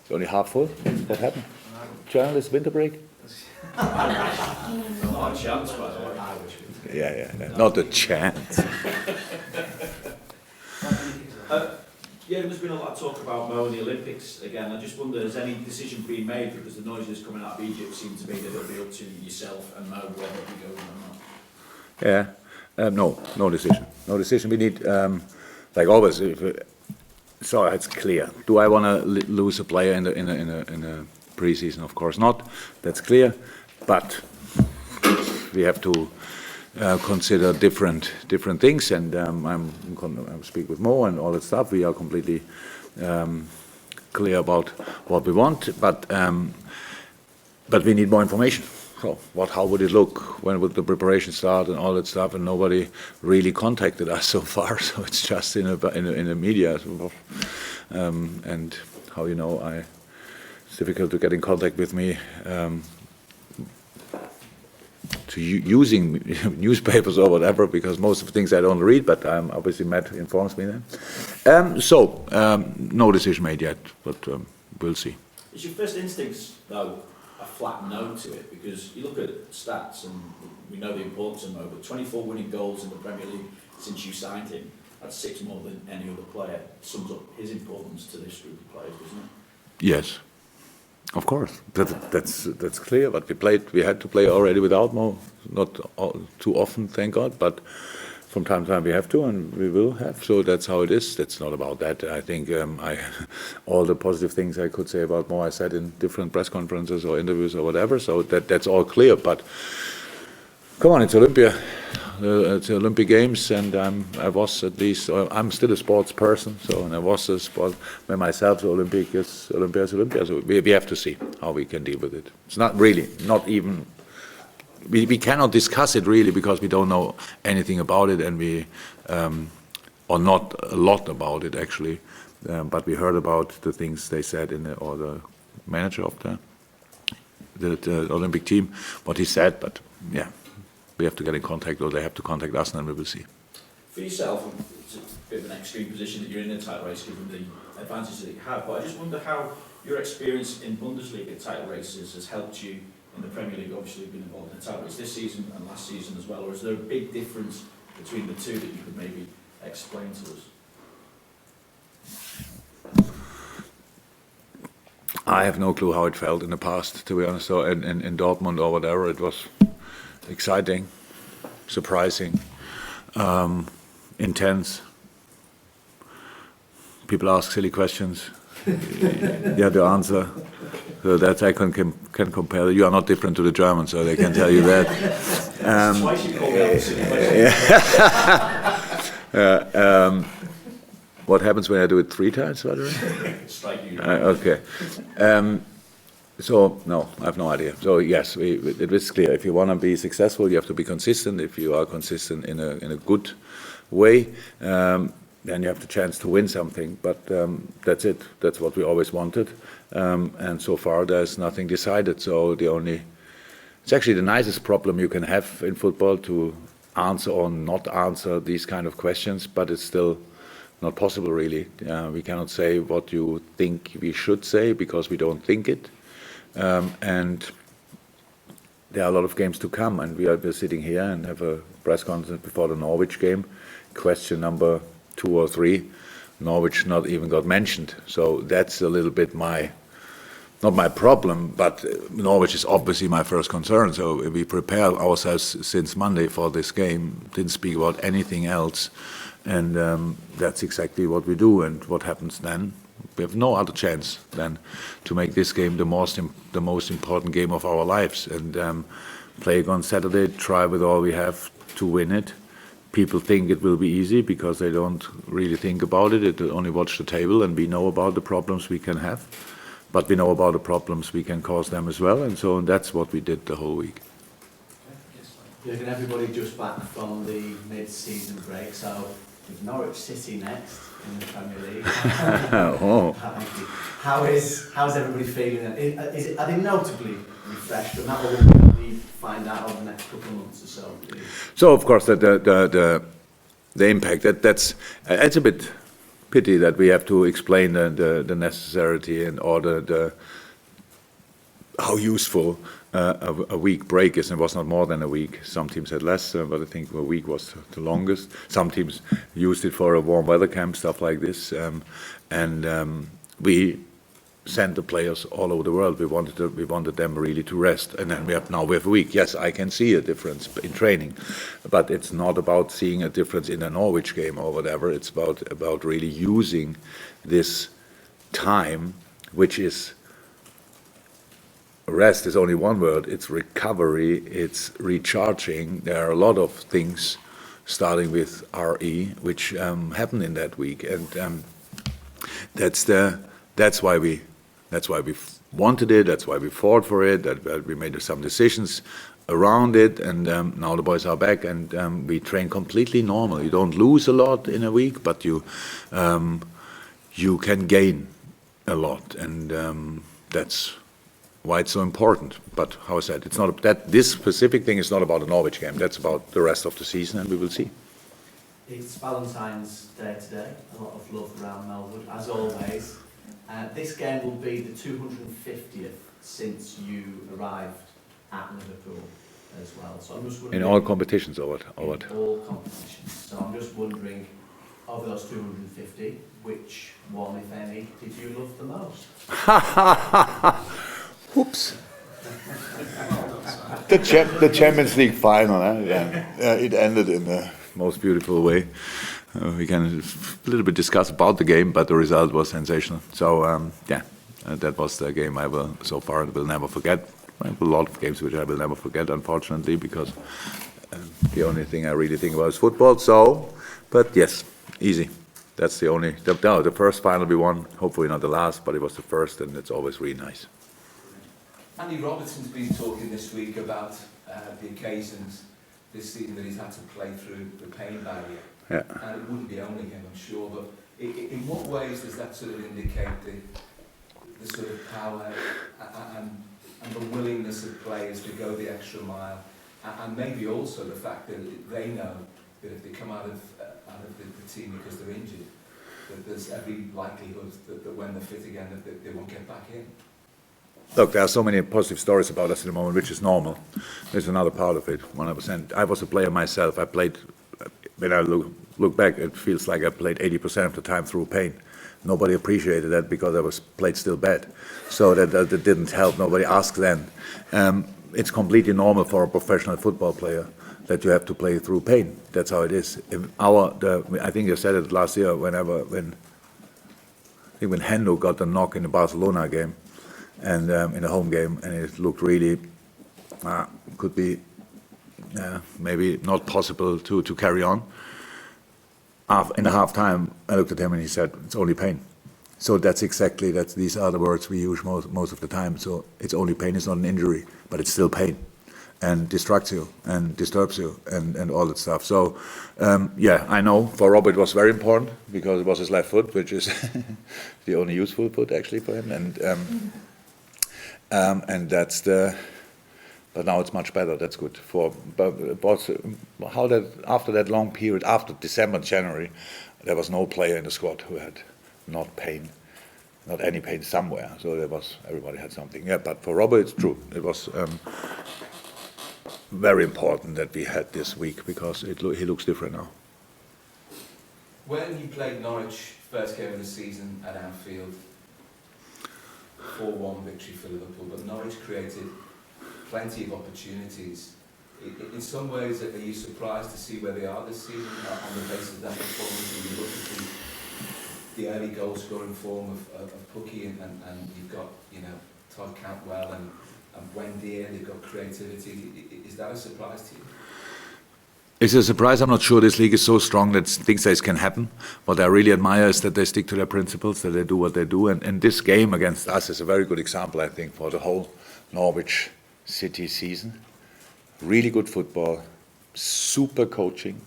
It's only half full. What happened? Journalist winter break? Not a chance, by the way. Yeah. Not a chance. There's been a lot of talk about Mo and the Olympics again. I just wonder, has any decision been made? Because the noises coming out of Egypt seem to be that it'll be up to yourself and Mo whether he goes or not. No decision. No decision. We need, like always, so it's clear. Do I want to lose a player in a pre-season? Of course not. That's clear. But we have to consider different things, and I'm speak with Mo and all that stuff. We are completely clear about what we want, but we need more information. So how would it look? When would the preparation start and all that stuff? And nobody really contacted us so far. So it's just in the media. And how it's difficult to get in contact with me. Using newspapers or whatever, because most of the things I don't read, but obviously Matt informs me then. No decision made yet, but we'll see. Is your first instincts, though, a flat no to it? Because you look at stats and we know the importance of Mo, but 24 winning goals in the Premier League since you signed him, that's 6 more than any other player. Sums up his importance to this group of players, doesn't it? Yes. Of course, that's clear. But we had to play already without Mo, not too often, thank God. But from time to time we have to, and we will have. So that's how it is. That's not about that. I think all the positive things I could say about Mo, I said in different press conferences or interviews or whatever. So that's all clear. But come on, it's Olympia. It's the Olympic Games, and I was at least. I'm still a sports person, and I was a sport by myself. So Olympia is Olympia. So we have to see how we can deal with it. It's not even. We cannot discuss it really because we don't know anything about it, and or not a lot about it actually. But we heard about the things they said or the manager of the Olympic team, what he said. But yeah. We have to get in contact, or they have to contact us, and then we will see. For yourself, it's a bit of an extreme position that you're in a title race, given the advantages that you have. But I just wonder how your experience in Bundesliga title races has helped you in the Premier League. Obviously, you've been involved in the title race this season and last season as well. Or is there a big difference between the two that you could maybe explain to us? I have no clue how it felt in the past, to be honest. So in Dortmund or whatever, it was exciting, surprising, intense. People ask silly questions. You have to answer. So that I can compare. You are not different to the Germans, so they can tell you that. Twice you called me out silly question. What happens when I do it 3 times, by the way? Strike you. Okay. So no, I have no idea. So yes, it is clear. If you want to be successful, you have to be consistent. If you are consistent in a good way, then you have the chance to win something. But that's it. That's what we always wanted. And so far, there's nothing decided. So it's actually the nicest problem you can have in football, to answer or not answer these kind of questions. But it's still not possible, really. We cannot say what you think we should say because we don't think it. And there are a lot of games to come, and we're sitting here and have a press conference before the Norwich game. Question number 2 or 3, Norwich not even got mentioned. So that's a little bit not my problem, but Norwich is obviously my first concern. So we prepared ourselves since Monday for this game, didn't speak about anything else, and that's exactly what we do. And what happens then? We have no other chance than to make this game the most important game of our lives, and play on Saturday, try with all we have to win it. People think it will be easy because they don't really think about it. They only watch the table, and we know about the problems we can have, but we know about the problems we can cause them as well, and so that's what we did the whole week. Jurgen, everybody just back from the mid-season break, so with Norwich City next in the Premier League. Oh. How's everybody feeling? Are they notably refreshed? And that will we find out over the next couple of months or so. So of course the impact it's a bit pity that we have to explain the necessity and or the how useful a week break is. And it was not more than a week. Some teams had less, but I think a week was the longest. Some teams used it for a warm weather camp, stuff like this. We sent the players all over the world. We wanted them really to rest, and then we have a week. Yes, I can see a difference in training, but it's not about seeing a difference in a Norwich game or whatever. It's about really using this time, which is rest is only one word. It's recovery. It's recharging. There are a lot of things, starting with RE, which happen in that week, and that's why we wanted it. That's why we fought for it. That we made some decisions around it, and now the boys are back, and we train completely normal. You don't lose a lot in a week, but you can gain a lot, and that's why it's so important. But how I said, it's not that this specific thing is not about the Norwich game. That's about the rest of the season, and we will see. It's Valentine's Day today. A lot of love around Melwood, as always. This game will be the 250th since you arrived at Liverpool as well. So I'm just wondering, in all competitions, or what? In all competitions. So I'm just wondering, of those 250, which one, if any, did you love the most? Oops. The Champions League final. It ended in the most beautiful way. We can a little bit discuss about the game, but the result was sensational. So that was the game I will so far will never forget. I have a lot of games which I will never forget, unfortunately, because the only thing I really think about is football. So, but yes, easy. That's the only. The first final we won. Hopefully not the last, but it was the first, and it's always really nice. Andy Robertson's been talking this week about the occasions this season that he's had to play through the pain barrier. Yeah. And it wouldn't be only him, I'm sure, but in what ways does that sort of indicate the sort of power and the willingness of players to go the extra mile, and maybe also the fact that they know that if they come out of the team because they're injured, that there's every likelihood that when they're fit again that they won't get back in? Look, there are so many positive stories about us in the moment, which is normal. There's another part of it, 100%. I was a player myself. I played, when I look back, it feels like I played 80% of the time through pain. Nobody appreciated that because I was played still bad. So that didn't help. Nobody asked then. It's completely normal for a professional football player that you have to play through pain. That's how it is. I think you said it last year when Hendo got the knock in the Barcelona game, and in the home game, and it looked really could be maybe not possible to carry on. In the half time, I looked at him and he said, "It's only pain." So these are the words we use most of the time. So it's only pain. It's not an injury, but it's still pain, and distracts you and disturbs you and all that stuff. So I know for Rob it was very important because it was his left foot, which is the only useful foot actually for him, and that's the. But now it's much better. That's good. After that long period, after December, January, there was no player in the squad who had not any pain somewhere. So everybody had something. Yeah, but for Robert, it's true. It was very important that we had this week because he looks different now. When you played Norwich first game of the season at Anfield, 4-1 victory for Liverpool, but Norwich created plenty of opportunities. In some ways, are you surprised to see where they are this season on the basis of that performance? And you look at the early goal scoring form of Pukki, and you've got Todd Cantwell and Wendy, and they've got creativity. Is that a surprise to you? It's a surprise. I'm not sure this league is so strong that things like this can happen. What I really admire is that they stick to their principles, that they do what they do. And this game against us is a very good example, I think, for the whole Norwich City season. Really good football, super coaching.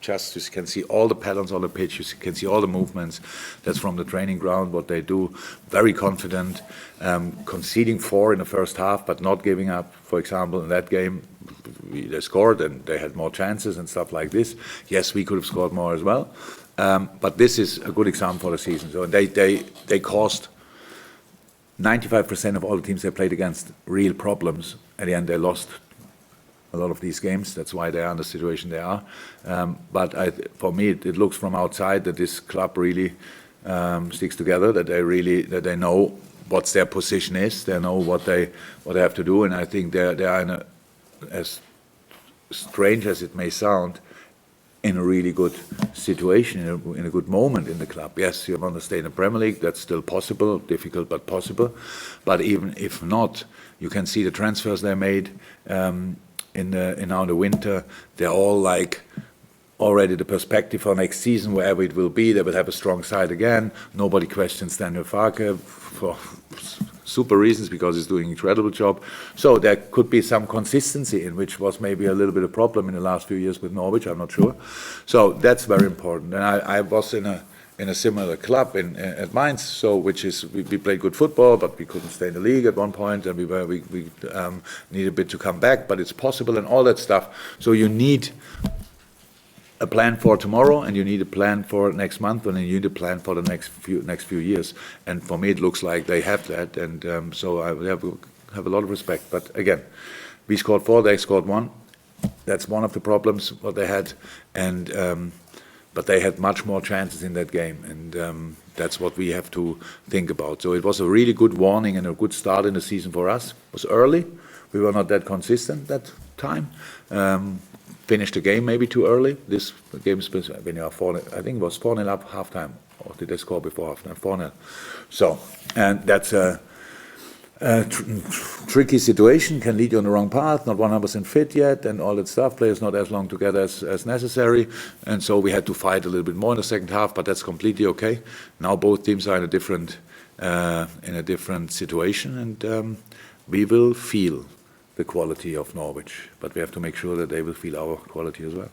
Just you can see all the patterns on the pitch, you can see all the movements. That's from the training ground, what they do. Very confident, conceding 4 in the first half, but not giving up. For example, in that game, they scored and they had more chances and stuff like this. Yes, we could have scored more as well. But this is a good example for the season. So they caused 95% of all the teams they played against real problems. At the end, they lost a lot of these games. That's why they are in the situation they are. But for me, it looks from outside that this club really sticks together. That they know what their position is. They know what they have to do. And I think they are in as strange as it may sound, in a really good situation, in a good moment in the club. Yes, you want to stay in the Premier League, that's still possible, difficult but possible. But even if not, you can see the transfers they made in now the winter. They're all like already the perspective for next season, wherever it will be. They will have a strong side again. Nobody questions Daniel Farke for super reasons, because he's doing an incredible job. So there could be some consistency in which was maybe a little bit of a problem in the last few years with Norwich, I'm not sure. So that's very important. And I was in a similar club at Mainz, so which is we played good football, but we couldn't stay in the league at one point, and we needed a bit to come back, but it's possible and all that stuff. So you need a plan for tomorrow, and you need a plan for next month, and you need a plan for the next few years. And for me, it looks like they have that, and so I have a lot of respect. But again, we scored 4, they scored 1. That's one of the problems what they had, and but they had much more chances in that game, and that's what we have to think about. So it was a really good warning and a good start in the season for us. It was early. We were not that consistent that time. Finished the game maybe too early. This game, when you are 4, I think it was 4-0 up halftime, or did they score before halftime? 4-0. So, and that's a tricky situation, can lead you on the wrong path, not 100% fit yet, and all that stuff. Players not as long together as necessary, and so we had to fight a little bit more in the second half, but that's completely okay. Now both teams are in a different situation, and we will feel the quality of Norwich, but we have to make sure that they will feel our quality as well.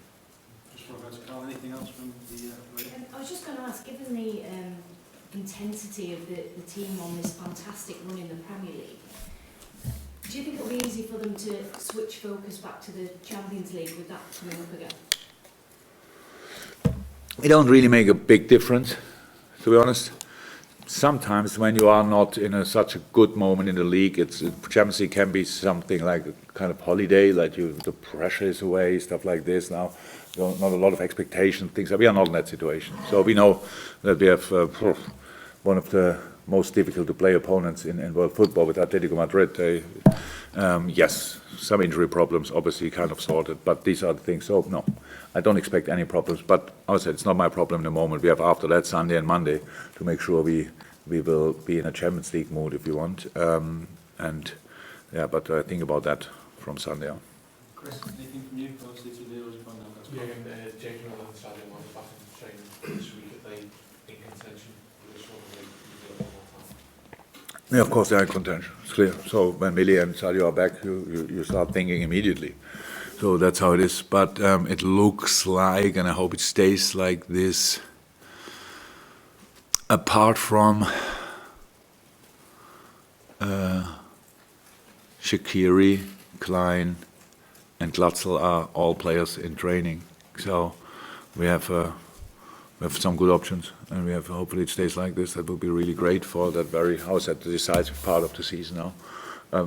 Just for Carl, anything else from the I was just going to ask, given the intensity of the team on this fantastic run in the Premier League, do you think it'll be easy for them to switch focus back to the Champions League with that coming up again? It don't really make a big difference, to be honest. Sometimes when you are not in such a good moment in the league, Champions League can be something like a kind of holiday, like the pressure is away, stuff like this. Now, not a lot of expectation, things. We are not in that situation. So we know that we have one of the most difficult to play opponents in world football with Atletico Madrid. Yes, some injury problems, obviously kind of sorted, but these are the things. So no, I don't expect any problems. But I said it's not my problem in the moment. We have after that Sunday and Monday to make sure we will be in a Champions League mood if you want. And yeah, but I think about that from Sunday on. Chris, anything from you? Obviously, today was fun. Yeah, Jake and on Saturday morning back in training this week. Are they in contention for this one? Or they one more time? Yeah, of course they are in contention. It's clear. So when Millie and Sadio are back, you start thinking immediately. So that's how it is. But it looks like, and I hope it stays like this, apart from Shaqiri, Klein, and Glatzel are all players in training. So we have some good options, and hopefully it stays like this. That will be really great for that the decisive part of the season now.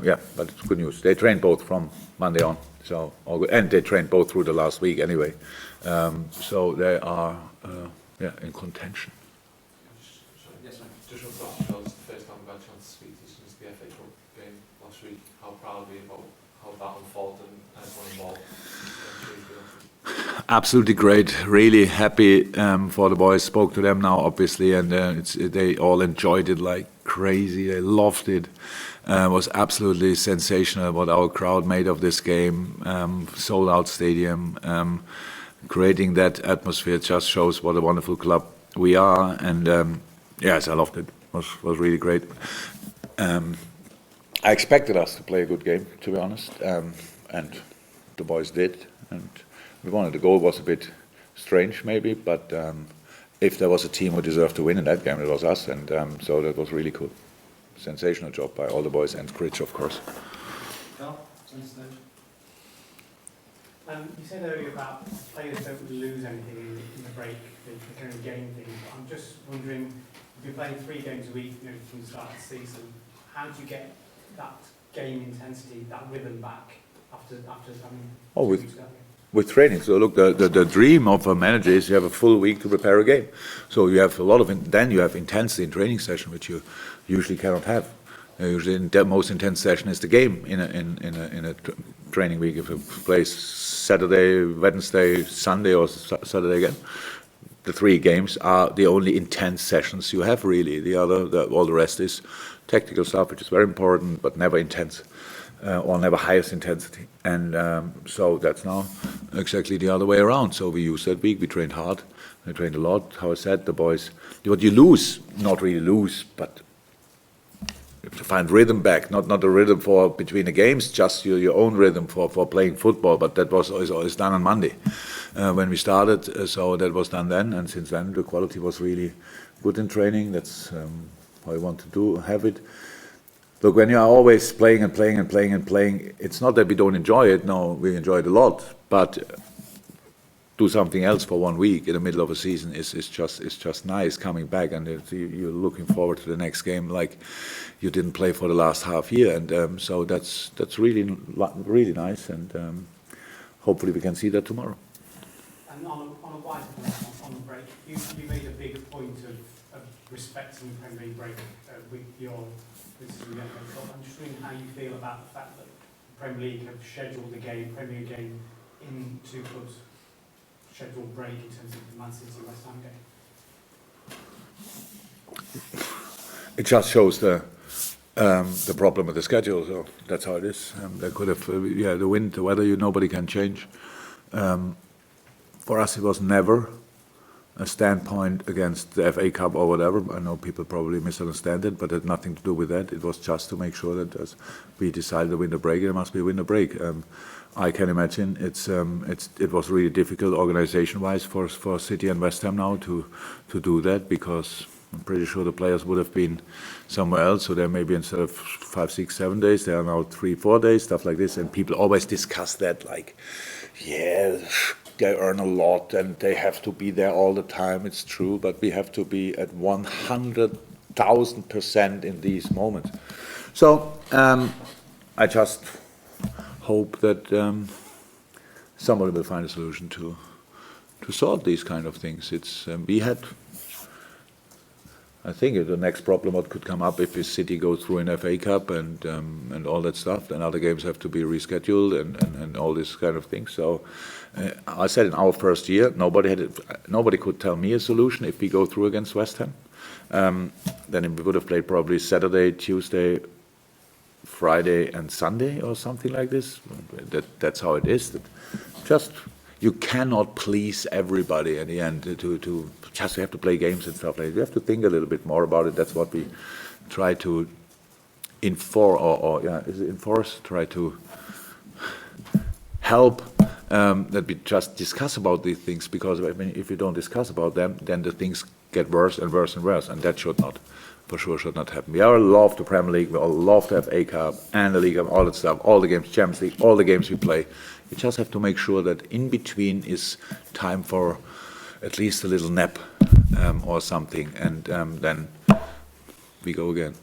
Yeah, but it's good news. They trained both from Monday on, so all good. And they trained both through the last week anyway. So they are in contention. Yes, ma'am. Just want to ask you, it's the first time we've had a chance to speak to you since the FA Cup game last week. How proud are you about how that unfolded and everyone involved? Absolutely great. Really happy for the boys. Spoke to them now, obviously, and they all enjoyed it like crazy. They loved it. It was absolutely sensational what our crowd made of this game. Sold out stadium. Creating that atmosphere just shows what a wonderful club we are. And yes, I loved it. It was really great. I expected us to play a good game, to be honest, and the boys did. And we wanted. The goal was a bit strange, maybe, but if there was a team who deserved to win in that game, it was us, and so that was really cool. Sensational job by all the boys and Critch, of course. Carl, stage. You said earlier about players don't lose anything in the break, they can only gain things. But I'm just wondering, if you're playing 3 games a week, you know, from the start of the season, how do you get that game intensity, that rhythm back after having Oh, 2 with- weeks ago? With training. So look, the dream of a manager is you have a full week to prepare a game. So you have a lot of, then you have intensity in training session, which you usually cannot have. Usually the most intense session is the game in a training week. If it plays Saturday, Wednesday, Sunday, or Saturday again, the 3 games are the only intense sessions you have really. All the rest is tactical stuff, which is very important, but never intense. Or never highest intensity. And so that's now exactly the other way around. So we used that week, we trained hard, we trained a lot. How I said, the boys, what you lose, not really lose, but you have to find rhythm back, not a rhythm for between the games, just your own rhythm for playing football. But that was always done on Monday when we started, so that was done then. And since then, the quality was really good in training. That's how I want to have it. Look, when you are always playing and playing and playing and playing, it's not that we don't enjoy it. No, we enjoy it a lot. But do something else for 1 week in the middle of a season is just nice. Coming back and you're looking forward to the next game like you didn't play for the last half year. And so that's really nice. And hopefully we can see that tomorrow. And on a wider level, on the break, you made a big point of respecting the Premier League break with your criticism of the FA Cup. I'm just wondering how you feel about the fact that the Premier League have scheduled the Premier game in 2 clubs' scheduled break in terms of the Man City West Ham game. It just shows the problem with the schedule. So that's how it is. They could have, the wind, the weather, nobody can change. For us, it was never a standpoint against the FA Cup or whatever. I know people probably misunderstand it, but it had nothing to do with that. It was just to make sure that as we decided to win the break, it must be a winter break. I can imagine it was really difficult organization-wise for City and West Ham now to do that, because I'm pretty sure the players would have been somewhere else. So there maybe instead of 5, 6, 7 days, there are now 3, 4 days, stuff like this. And people always discuss that like, yeah, they earn a lot and they have to be there all the time. It's true, but we have to be at 100,000% in these moments. So I just hope that somebody will find a solution to solve these kind of things. We had, I think the next problem what could come up if the City goes through an FA Cup and all that stuff, then other games have to be rescheduled and all this kind of things. So I said in our first year, nobody could tell me a solution if we go through against West Ham. Then we would have played probably Saturday, Tuesday, Friday, and Sunday or something like this. That's how it is. You cannot please everybody in the end. To just have to play games and stuff like that. You have to think a little bit more about it. That's what we try to enforce. Try to help that we just discuss about these things, because if you don't discuss about them, then the things get worse and worse and worse, and that should not happen. We all love the Premier League. We all love the FA Cup and the League and all that stuff. All the games, Champions League, all the games we play. You just have to make sure that in between is time for at least a little nap or something, and then we go again.